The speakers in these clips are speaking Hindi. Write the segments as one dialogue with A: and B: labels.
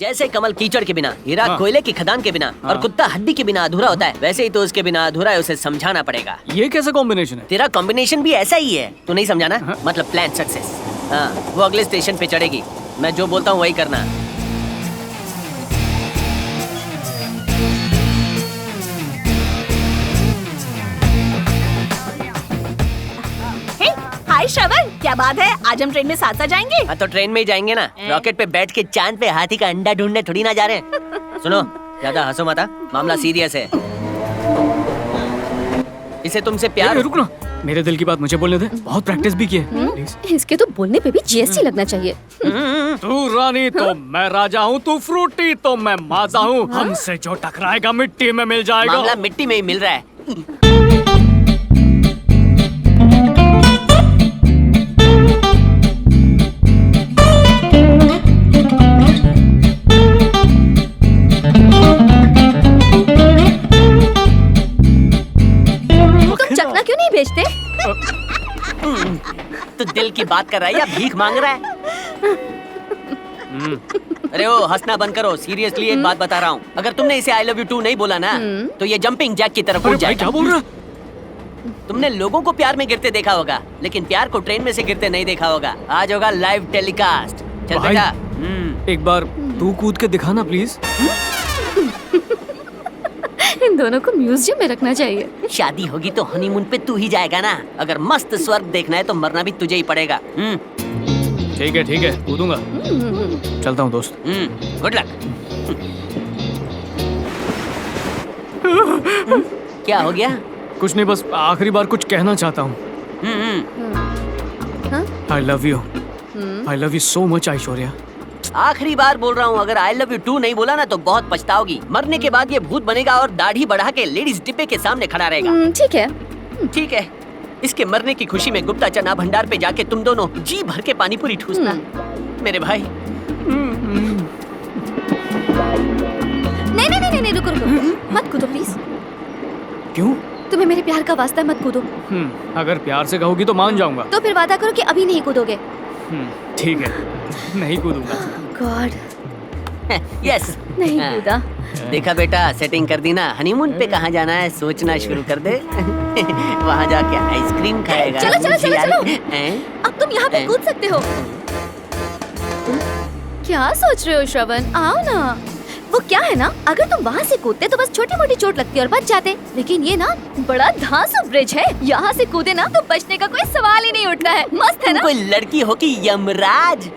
A: जैसे कमल कीचड़ के बिना, हीरा कोयले की खदान के बिना और कुत्ता हड्डी के बिना अधूरा होता है, वैसे ही तो उसके बिना अधूरा है, उसे समझाना पड़ेगा।
B: ये कैसा कॉम्बिनेशन है?
A: तेरा कॉम्बिनेशन भी ऐसा ही है, तू नहीं समझाना? मतलब प्लान सक्सेस। हाँ, वो अगले स्टेशन पे चढ़ेगी, मैं जो बोलता हूँ वही करना।
C: हाय श्रवण, क्या बात है? आज हम ट्रेन में साथ साथ जाएंगे।
A: हाँ तो ट्रेन में ही जाएंगे ना, रॉकेट पे बैठ के चांद पे हाथी का अंडा ढूंढने थोड़ी ना जा रहे हैं। सुनो, ज्यादा हंसो मत, मामला सीरियस है। इसे तुमसे प्यार।
B: रुक ना, मेरे दिल की बात मुझे बोलने दे, बहुत प्रैक्टिस भी की है।
D: इसके तो बोलने पे भी जीएसटी लगना चाहिए।
B: तू रानी तो मैं राजा हूँ, तू फ्रूटी तो मैं माजा हूँ, हमसे जो टकराएगा मिट्टी में मिल जाएगा।
A: मामला मिट्टी में ही मिल रहा है।
D: चकना क्यों नहीं भेजते?
A: तो दिल की बात कर रहा है या भीख मांग रहा है? अरे ओ, हंसना बंद करो, सीरियसली एक बात बता रहा हूँ, अगर तुमने इसे आई लव यू टू नहीं बोला ना तो ये जंपिंग जैक की तरफ उड़ जाएगा।
B: क्या बोल रहा?
A: तुमने लोगों को प्यार में गिरते देखा होगा, लेकिन प्यार को ट्रेन में से गिरते नहीं देखा होगा। आज होगा लाइव टेलीकास्ट। चल बेटा,
B: एक बार तू कूद के दिखाना प्लीज।
D: इन दोनों को म्यूजियम में रखना चाहिए।
A: शादी होगी तो हनीमून पे तू ही जाएगा ना। अगर मस्त स्वर्ग देखना है तो मरना भी तुझे ही पड़ेगा।
B: ठीक है, कूदूंगा। चलता हूँ दोस्त।
A: Good luck. क्या हो गया?
B: कुछ नहीं, बस आखिरी बार कुछ कहना चाहता हूँ। I love you so much Aishwarya.
A: आखिरी बार बोल रहा हूँ, अगर आई लव यू टू नहीं बोला ना तो बहुत पछताओगी। मरने के बाद ये भूत बनेगा और दाढ़ी बढ़ा के लेडीज डिब्बे के सामने खड़ा रहेगा। ठीक है। इसके मरने की खुशी में गुप्ता चना भंडार पे जाके तुम दोनों जी भर के पानी पूरी ठूसना मेरे भाई।
D: नहीं, रुको, मत कूदो प्लीज।
B: क्यों?
D: तुम्हें मेरे प्यार का वास्ता, मत कूदो।
B: अगर प्यार से कहोगी तो मान जाऊंगा।
D: तो फिर वादा करो कि अभी नहीं कूदोगे।
B: ठीक है, नहीं कूदूंगा।
D: गॉड,
A: यस,
D: नहीं कूदा।
A: देखा बेटा, सेटिंग कर दी ना। हनीमून पे कहाँ जाना है सोचना शुरू कर दे। वहाँ जाके आइसक्रीम खाएगा।
D: चलो। अब तुम यहाँ पे कूद सकते हो। क्या सोच रहे हो श्रवण? आओ ना। वो क्या है ना, अगर तुम वहाँ से कूदते तो बस छोटी मोटी चोट लगती और बच जाते, लेकिन ये ना बड़ा धांसू ब्रिज है, यहाँ से कूदे ना तो बचने का कोई सवाल ही नहीं उठता है। मस्त है ना?
A: कोई लड़की हो कि यमराज।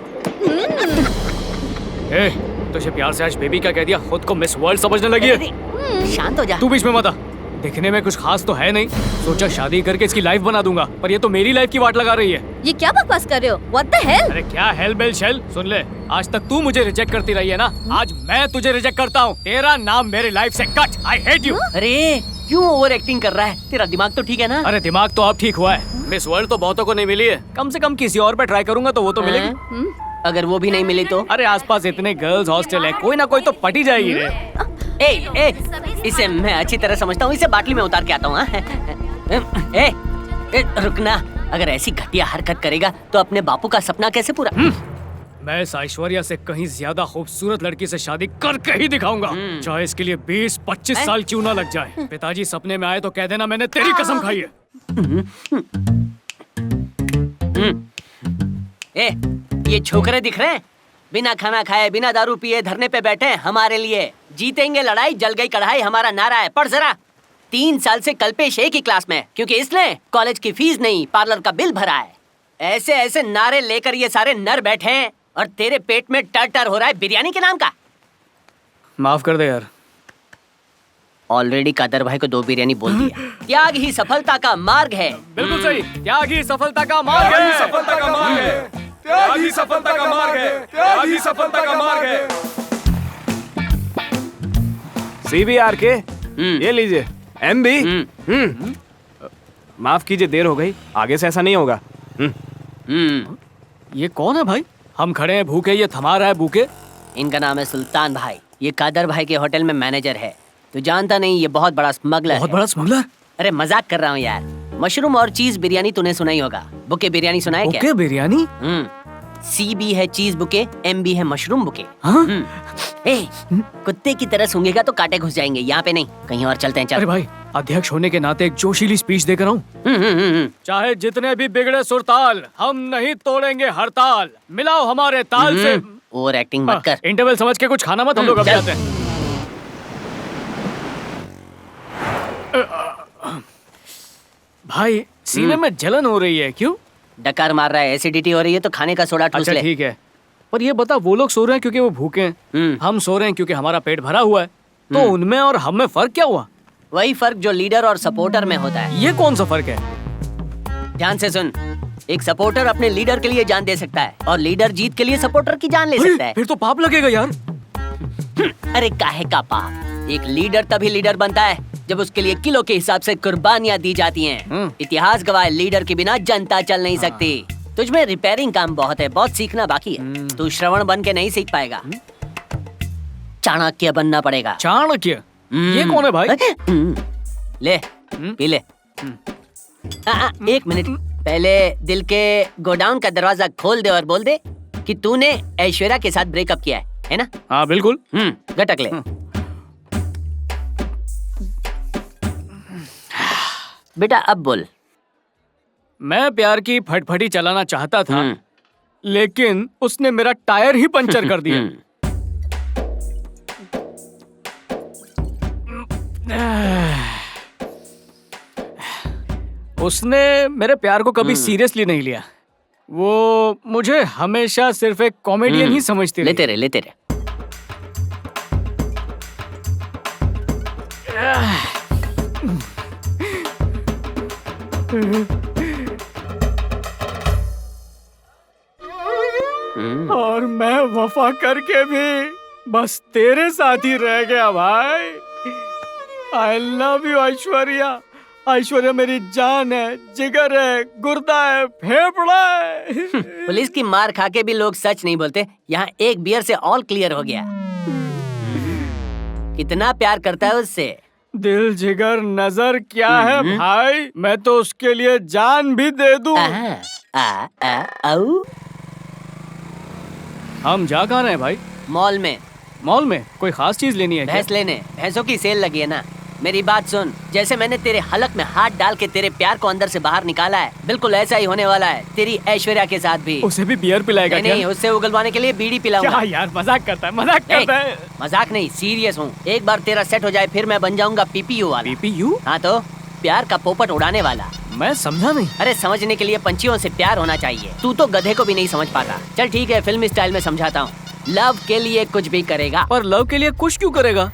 B: तुझे प्यार से आज बेबी क्या कह दिया? खुद को मिस वर्ल्ड समझने लगी है।
A: शांत हो जा।
B: तू बीच में मत आ। दिखने में कुछ खास तो है नहीं, सोचा शादी करके इसकी लाइफ बना दूंगा, पर ये तो मेरी लाइफ की वाट लगा रही है।
D: ये क्या बकवास कर रहे हो? What the hell?
B: अरे क्या हेल बेल शेल? सुन ले, आज तक तू मुझे रिजेक्ट करती रही है ना, आज मैं तुझे रिजेक्ट करता हूँ। तेरा नाम मेरी लाइफ से कट। I hate you.
A: अरे क्यों ओवर एक्टिंग कर रहा है? तेरा दिमाग तो ठीक है ना?
B: अरे दिमाग तो अब ठीक हुआ है। मिस वर्ल्ड तो बहुतों को नहीं मिली है, कम से कम किसी और पे ट्राई करूंगा तो वो तो मिलेगी।
A: अगर वो भी नहीं मिली तो?
B: अरे आसपास इतने गर्ल्स हॉस्टल है, कोई ना कोई तो पटी जाएगी रे।
A: इसे मैं अच्छी तरह समझता हूँ, इसे बाटली में उतार के आता हूँ। रुकना, अगर ऐसी घटिया हरकत करेगा तो अपने बापू का सपना कैसे पूरा?
B: मैं इस ऐश्वर्या से कहीं ज्यादा खूबसूरत लड़की से शादी करके ही दिखाऊंगा, चाहे इसके लिए 20-25 साल क्यों ना लग जाए। पिताजी सपने में आए तो कह देना मैंने तेरी कसम खाई है।
A: ये छोकरे दिख रहे हैं, बिना खाना खाए बिना दारू पिए धरने पे बैठे हमारे लिए। जीतेंगे लड़ाई, जल गई कढ़ाई हमारा नारा है। पढ़ जरा। 3 साल से कल्पेश एक ही क्लास में, क्योंकि इसने कॉलेज की फीस नहीं पार्लर का बिल भरा है। ऐसे ऐसे नारे लेकर ये सारे नर बैठे हैं और तेरे पेट में टर हो रहा है बिरयानी के नाम का।
B: माफ कर दे यार।
A: ऑलरेडी कादर भाई को 2 बिरयानी बोल दिया। त्याग ही सफलता का मार्ग है।
B: बिल्कुल सही, त्याग ही सफलता का मार्ग है।
E: सफलता का मार्ग है। त्याग ही सफलता का मार्ग है। त्याग ही सफलता का मार्ग है।
F: CBR के ये लीजिए। MB। माफ कीजिए, देर हो गई, आगे से ऐसा नहीं होगा।
B: ये कौन है भाई? हम खड़े हैं भूखे, ये थमा रहा है भूखे।
A: इनका नाम है सुल्तान भाई, ये कादर भाई के होटल में मैनेजर है। तू जानता नहीं, ये बहुत बड़ा स्मगलर है।
B: बहुत बड़ा स्मगलर?
A: अरे मजाक कर रहा हूँ यार। मशरूम और चीज बिरयानी तूने सुना ही होगा। बुके बिरयानी सुना है क्या?
B: बुके बिरयानी?
A: CB है चीज बुके, MB है मशरूम बुके। ए, कुत्ते की तरह सूंघेगा तो कांटे घुस जाएंगे। यहाँ पे नहीं, कहीं और चलते हैं। चल।
B: अरे भाई, अध्यक्ष होने के नाते एक जोशीली स्पीच देकर आऊं। चाहे जितने भी बिगड़े सुरताल, हम नहीं तोड़ेंगे हड़ताल। मिलाओ हमारे ताल से।
A: ओवर एक्टिंग मत कर।
B: इंटरवल समझ के कुछ खाना मत, हम लोग अभी
A: चल।
B: आते हैं। भाई, सीने में जलन हो रही है, क्यों?
A: डकार मार रहा है, एसिडिटी हो रही है तो खाने का सोडा ठूस
B: अच्छा
A: ले।
B: ठीक है, पर ये बता, वो लोग सो रहे हैं क्योंकि वो भूखे हैं, हम सो रहे हैं क्योंकि हमारा पेट भरा हुआ है, तो उनमें और हम में फर्क क्या हुआ?
A: वही फर्क जो लीडर और सपोर्टर में होता है।
B: ये कौन सा फर्क है?
A: ध्यान से सुन, एक सपोर्टर अपने लीडर के लिए जान दे सकता है और लीडर जीत के लिए सपोर्टर की जान ले सकता है।
B: फिर तो पाप लगेगा यार।
A: अरे काहे का पाप? एक लीडर तभी लीडर बनता है जब उसके लिए किलो के हिसाब से कुर्बानियां दी जाती हैं। इतिहास गवाह, लीडर के बिना जनता चल नहीं सकती। तुझमें रिपेयरिंग काम बहुत है, बहुत सीखना बाकी है। तू श्रवण बन के नहीं सीख पाएगा, चाणक्य बनना पड़ेगा।
B: चाणक्य? ये कौन है भाई?
A: ले, पी ले। एक मिनट, पहले दिल के गोडाउन का दरवाजा खोल दे और बोल दे कि तूने ऐश्वर्या के साथ ब्रेकअप किया है ना?
B: हाँ बिल्कुल।
A: गटक ले। बेटा अब बोल।
B: मैं प्यार की फटफटी चलाना चाहता था, लेकिन उसने मेरा टायर ही पंचर कर दिया। उसने मेरे प्यार को कभी सीरियसली नहीं लिया। वो मुझे हमेशा सिर्फ एक कॉमेडियन ही समझती रही।
A: लेते रहे, लेते रहे।
B: और मैं वफा करके भी बस तेरे साथ ही रह गया भाई। I love you Aishwarya. Aishwarya मेरी जान है, जिगर है, गुर्दा है, फेफड़ा है।
A: पुलिस की मार खा के भी लोग सच नहीं बोलते। यहाँ एक बियर से ऑल क्लियर हो गया। कितना प्यार करता है उससे।
B: दिल जिगर नजर क्या है भाई, मैं तो उसके लिए जान भी दे दूं। हम जा कहाँ रहे हैं भाई?
A: मॉल में।
B: मॉल में कोई खास चीज लेनी है क्या?
A: भैंस लेने। भैंसों की सेल लगी है ना। मेरी बात सुन, जैसे मैंने तेरे हलक में हाथ डाल के तेरे प्यार को अंदर से बाहर निकाला है, बिल्कुल ऐसा ही होने वाला है तेरी ऐश्वर्या के साथ भी।
B: उसे भी बियर पिलाएगा क्या?
A: नहीं, उससे उगलवाने के लिए बीड़ी पिलाऊंगा।
B: क्या यार, मजाक करता है, मजाक करता है।
A: मजाक नहीं, सीरियस हूँ। एक बार तेरा सेट हो जाए फिर मैं बन जाऊंगा पीपीयू वाला।
B: पीपीयू?
A: हाँ तो प्यार का पोपट उड़ाने वाला।
B: मैं समझा नहीं।
A: अरे समझने के लिए पंछियों से प्यार होना चाहिए। तू तो गधे को भी नहीं समझ पाता। चल ठीक है, फिल्मी स्टाइल में समझाता हूँ। लव के लिए कुछ भी करेगा।
B: पर लव के लिए कुछ क्यों करेगा?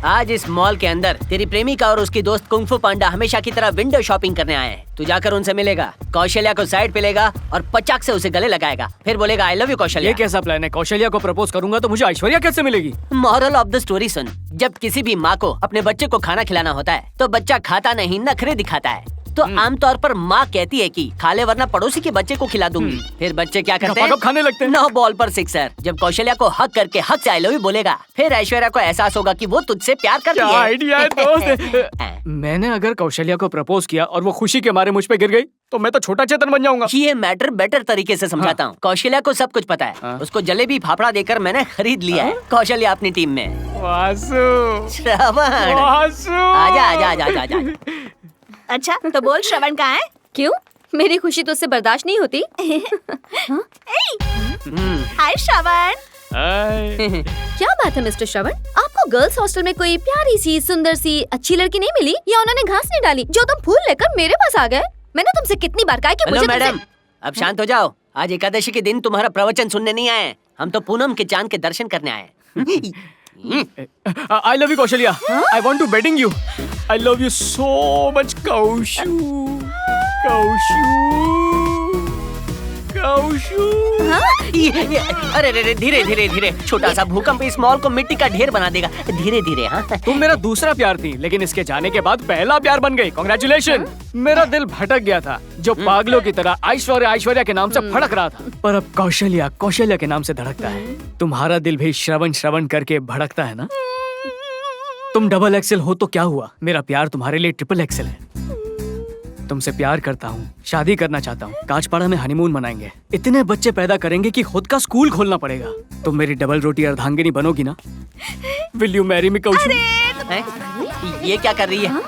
A: आज इस मॉल के अंदर तेरी प्रेमिका और उसकी दोस्त कुंफू पांडा हमेशा की तरह विंडो शॉपिंग करने आए हैं। तू जाकर उनसे मिलेगा, कौशल्या को साइड पे लेगा और पचाक से उसे गले लगाएगा, फिर बोलेगा आई लव यू कौशल्या।
B: ये कैसा प्लान है? कौशल्या को प्रपोज करूंगा तो मुझे ऐश्वर्या कैसे मिलेगी?
A: मॉरल ऑफ द स्टोरी सुन, जब किसी भी माँ को अपने बच्चे को खाना खिलाना होता है तो बच्चा खाता नहीं, नखरे दिखाता है। तो आमतौर पर माँ कहती है कि खा ले वरना पड़ोसी के बच्चे को खिला दूंगी। फिर बच्चे क्या करते हैं?
B: खाने लगते हैं।
A: 9 बॉल पर 6। जब कौशल्या को हक करके हक से आई लव यू बोलेगा, फिर ऐश्वर्या को एहसास होगा कि वो तुझसे प्यार करती है।
B: क्या आइडिया है दोस्त। मैंने अगर कौशल्या को प्रपोज किया और वो खुशी के मारे मुझ पे गिर गई तो मैं तो छोटा चेतन बन जाऊंगा।
A: ये मैटर बेटर तरीके से समझाता हूँ। कौशल्या को सब कुछ पता है। उसको जलेबी फाफड़ा देकर मैंने खरीद लिया है। कौशल्या अपनी टीम में।
B: वासु,
A: श्रवण,
B: वासु।
A: आजा आजा आजा आजा।
C: अच्छा तो बोल, श्रवण कहाँ है?
D: क्यों? मेरी खुशी तो उससे बर्दाश्त नहीं होती।
C: हाय श्रवण।
D: क्या बात है मिस्टर श्रवण, आपको गर्ल्स हॉस्टल में कोई प्यारी सी, सुंदर सी, अच्छी लड़की नहीं मिली, या उन्होंने घास नहीं डाली जो तुम फूल लेकर मेरे पास आ गए? मैंने तुमसे कितनी बार कहा कि मुझे
A: मैडम,
D: तुमसे...
A: अब शांत हो जाओ। आज एकादशी के दिन तुम्हारा प्रवचन सुनने नहीं आए, हम तो पूनम के चांद के दर्शन करने आए।
B: I love you Kaushalya. I want to wedding you. I love you so much कौशु, कौशु, कौशु।
A: अरे अरे धीरे धीरे धीरे, छोटा सा भूकंप इस मॉल को मिट्टी का ढेर बना देगा। धीरे धीरे। हाँ,
B: तुम मेरा दूसरा प्यार थी, लेकिन इसके जाने के बाद पहला प्यार बन गई। कांग्रेचुलेशन। मेरा दिल भटक गया था, जो पागलों की तरह ऐश्वर्या ऐश्वर्या के नाम से फड़क रहा था, पर अब कौशल्या कौशल्या के नाम से धड़कता है। तुम्हारा दिल भी श्रवण श्रवण करके भड़कता है ना? तुम डबल एक्सेल हो तो क्या हुआ, मेरा प्यार तुम्हारे लिए ट्रिपल एक्सेल है। तुमसे प्यार करता हूँ, शादी करना चाहता हूँ। कांचपाड़ा में हनीमून मनाएंगे, इतने बच्चे पैदा करेंगे कि खुद का स्कूल खोलना पड़ेगा। तुम मेरी डबल रोटी अर्धांगिनी बनोगी ना? विल यू मैरी मी कौशल?
A: हैं? ये क्या कर रही है?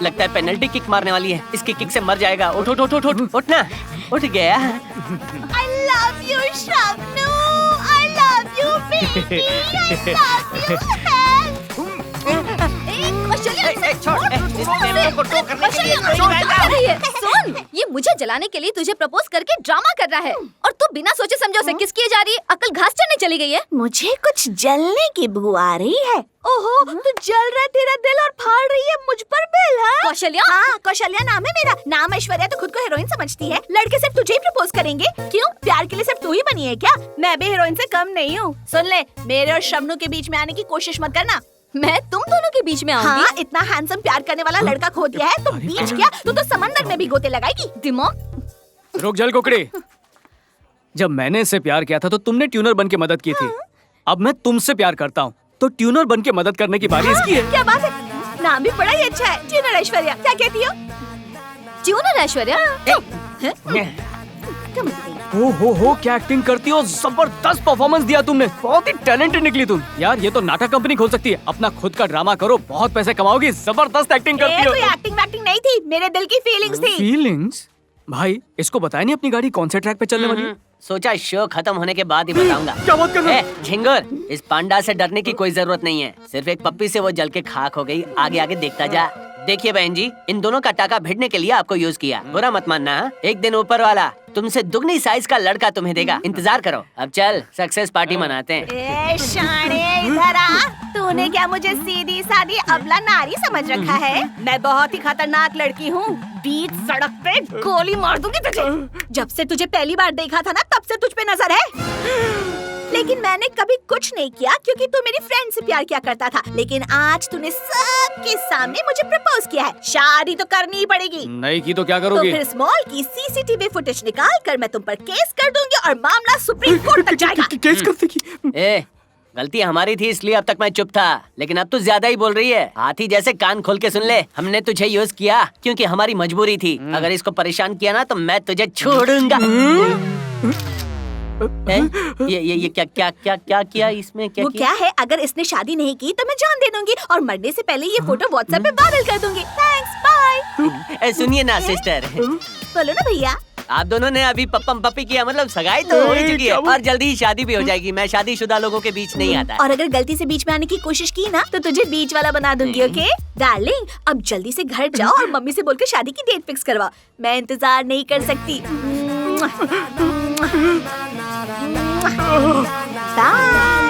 A: लगता है पेनल्टी किक मारने वाली है। इसकी किक से मर जाएगा। उठ उठ उठ उठ उठ उठ ना। उठ गया।
C: I love you, Shabnu. I love you, baby. I love you.
D: सुन, ये मुझे जलाने के लिए तुझे प्रपोज करके ड्रामा कर रहा है और तू बिना सोचे समझे उसे किस किए जा रही है? अकल घास चढ़ने चली गई है।
C: मुझे कुछ जलने की बू आ रही है। ओहो, तू जल रहा है तेरा दिल और फाड़ रही है मुझ पर बिल, हाँ?
D: कौशल्या?
C: हाँ, कौशल्या नाम है मेरा। नाम ऐश्वर्या तो खुद को हीरोइन समझती है। लड़के सिर्फ तुझे ही प्रपोज करेंगे। क्यों? प्यार के लिए सिर्फ तू ही बनी है क्या? मैं भी हीरोइन से कम नहीं हूँ। सुन ले, मेरे और शबनू के बीच में आने की कोशिश मत करना।
D: मैं तुम दोनों के बीच में आऊंगी?
C: हाँ, इतना हैंडसम प्यार करने वाला लड़का खो दिया है तो बीच क्या? तू तो समंदर में भी गोते लगाएगी।
D: दिमाग
B: रुक जल कुकड़ी। जब मैंने इससे प्यार किया था तो तुमने ट्यूनर बन के मदद की थी। अब मैं तुमसे प्यार करता हूँ तो ट्यूनर बन के मदद करने की बारी इसकी है।
C: क्या बात है? नाम भी बड़ा ही अच्छा है, ट्यूनर ऐश्वर्या। क्या कहती हो?
D: ट्यूनर ऐश्वर्या?
B: हो क्या एक्टिंग करती हो, जबरदस्त परफॉर्मेंस दिया तुमने, बहुत ही टैलेंटेड निकली तुम। यार ये तो नाटक कंपनी खोल सकती है, अपना खुद का ड्रामा करो, बहुत पैसे कमाओगी, जबरदस्त एक्टिंग करती हो।
C: कोई एक्टिंग वैक्टिंग नहीं थी, मेरे दिल की फीलिंग्स थी।
B: फीलिंग्स? भाई इसको बताया नहीं अपनी गाड़ी कौन से ट्रैक पे चलने वाली है?
A: सोचा शो खत्म होने के बाद ही बताऊंगा।
B: क्या बात कर रहे हो?
A: झिंगुर, इस पांडा से डरने की कोई जरूरत नहीं है। सिर्फ एक पप्पी से वो जल के खाक हो गई। आगे आगे देखता जा। देखिए बहन जी, इन दोनों का टाका भिड़ने के लिए आपको यूज किया, बुरा मत मानना। हाँ? एक दिन ऊपर वाला तुमसे दुगनी साइज का लड़का तुम्हें देगा, इंतजार करो। अब चल सक्सेस पार्टी मनाते हैं।
C: ए शाणे, इधर आ। तूने क्या मुझे सीधी सादी अबला नारी समझ रखा है? मैं बहुत ही खतरनाक लड़की हूँ। बीच सड़क पे गोली मार दूंगी तुझे। जब से तुझे पहली बार देखा था ना, तब से तुझ पे नजर है। लेकिन मैंने कभी कुछ नहीं किया क्योंकि तू मेरी फ्रेंड से प्यार किया करता था। लेकिन आज तूने सबके सामने मुझे प्रपोज किया है, शादी तो करनी ही पड़ेगी।
B: नहीं की तो क्या
C: तो
B: करोगी?
C: फिर स्मॉल की सीसीटीवी फुटेज निकाल कर मैं तुम पर केस कर दूंगी और मामला सुप्रीम कोर्ट तक जाएगा।
B: केस करते की?
A: ए, गलती हमारी थी इसलिए अब तक मैं चुप था, लेकिन अब तू ज्यादा ही बोल रही है। हाथी जैसे कान खोल के सुन ले, हमने तुझे यूज किया क्योंकि हमारी मजबूरी थी। अगर इसको परेशान किया ना तो मैं तुझे छोड़ूंगा। ये क्या किया इसमें?
C: वो क्या है, अगर इसने शादी नहीं की तो मैं जान दे दूंगी और मरने से पहले ये फोटो व्हाट्सएप पे वायरल कर दूंगी। Thanks, bye.
A: सुनिए ना सिस्टर,
C: बोलो ना भैया।
A: आप दोनों ने अभी पप्पम पप्पी किया, मतलब सगाई तो हो ही चुकी है और जल्दी ही शादी भी हो जाएगी। मैं शादीशुदा लोगों के बीच नहीं आता।
C: और अगर गलती से बीच में आने की कोशिश की ना तो तुझे बीच वाला बना दूंगी। ओके डार्लिंग, अब जल्दी से घर जाओ और मम्मी से बोल के शादी की डेट फिक्स करवाओ। मैं इंतजार नहीं कर सकती। बाय।